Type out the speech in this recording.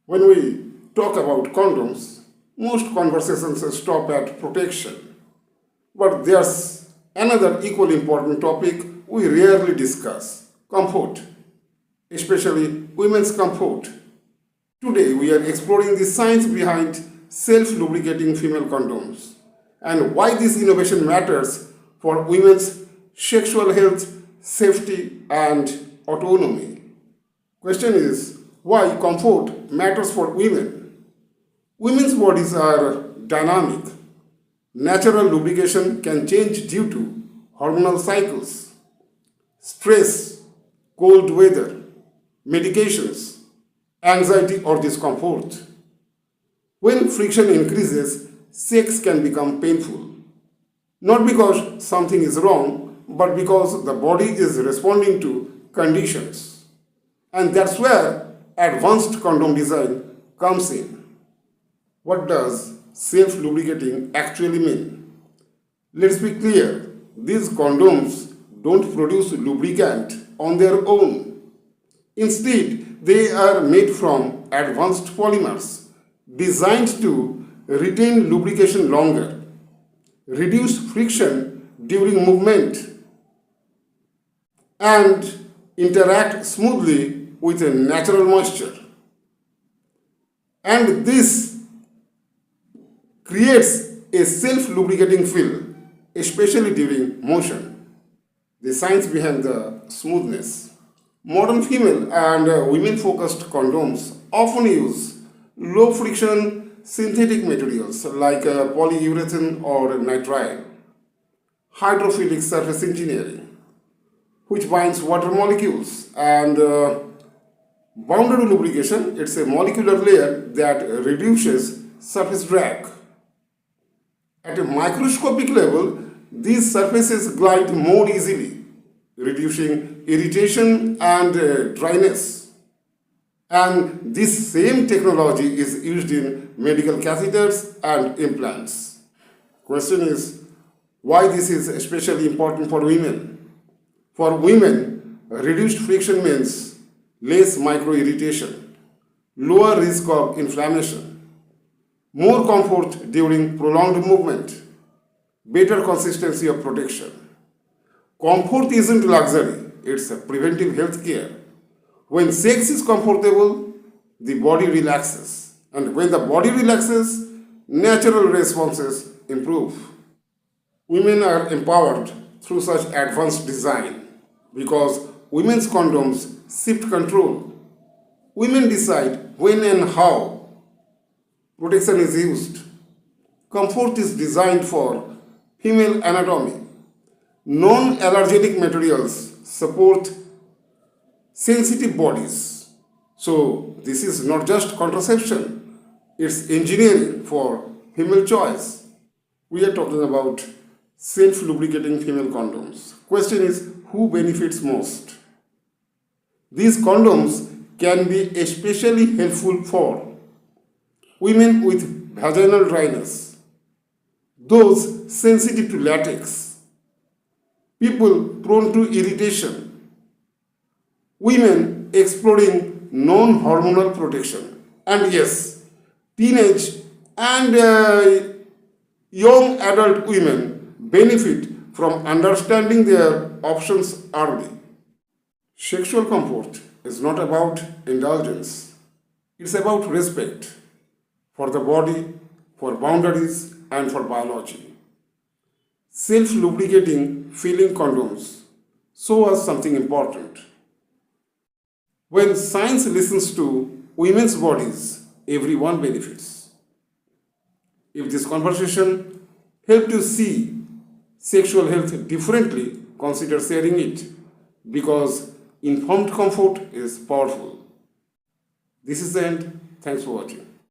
When we talk about condoms, most conversations stop at protection. But there's another equally important topic we rarely discuss: comfort, especially women's comfort. Today, we are exploring the science behind self-lubricating female condoms and why this innovation matters for women's sexual health, safety, and autonomy. Question is, why comfort matters for women? Women's bodies are dynamic. Natural lubrication can change due to hormonal cycles, stress, cold weather, medications, anxiety, or discomfort. When friction increases, sex can become painful. Not because something is wrong, but because the body is responding to conditions. And that's where advanced condom design comes in. What does self-lubricating actually mean? Let's be clear, these condoms don't produce lubricant on their own. Instead, they are made from advanced polymers designed to retain lubrication longer, reduce friction during movement, and interact smoothly with a natural moisture. And this creates a self-lubricating feel, especially during motion. The science behind the smoothness. Modern female and women-focused condoms often use low-friction synthetic materials like polyurethane or nitrile, hydrophilic surface engineering, which binds water molecules, and boundary lubrication. It's a molecular layer that reduces surface drag. At a microscopic level, these surfaces glide more easily, reducing irritation and dryness. And this same technology is used in medical catheters and implants. Question is, why this is especially important for women? For women, reduced friction means less micro-irritation, lower risk of inflammation, more comfort during prolonged movement, better consistency of protection. Comfort isn't luxury, it's a preventive health care. When sex is comfortable, the body relaxes. And when the body relaxes, natural responses improve. Women are empowered through such advanced design because women's condoms shift control. Women decide when and how protection is used. Comfort is designed for female anatomy. Non-allergenic materials support sensitive bodies. So this is not just contraception, it's engineering for female choice. We are talking about self-lubricating female condoms. Question is, who benefits most? These condoms can be especially helpful for women with vaginal dryness, those sensitive to latex, people prone to irritation, women exploring non-hormonal protection, and yes, teenage and young adult women benefit from understanding their options early. Sexual comfort is not about indulgence, it's about respect for the body, for boundaries, and for biology. Self-lubricating feeling condoms show us something important. When science listens to women's bodies, everyone benefits. If this conversation helped you see sexual health differently, consider sharing it because informed comfort is powerful. This is the end. Thanks for watching.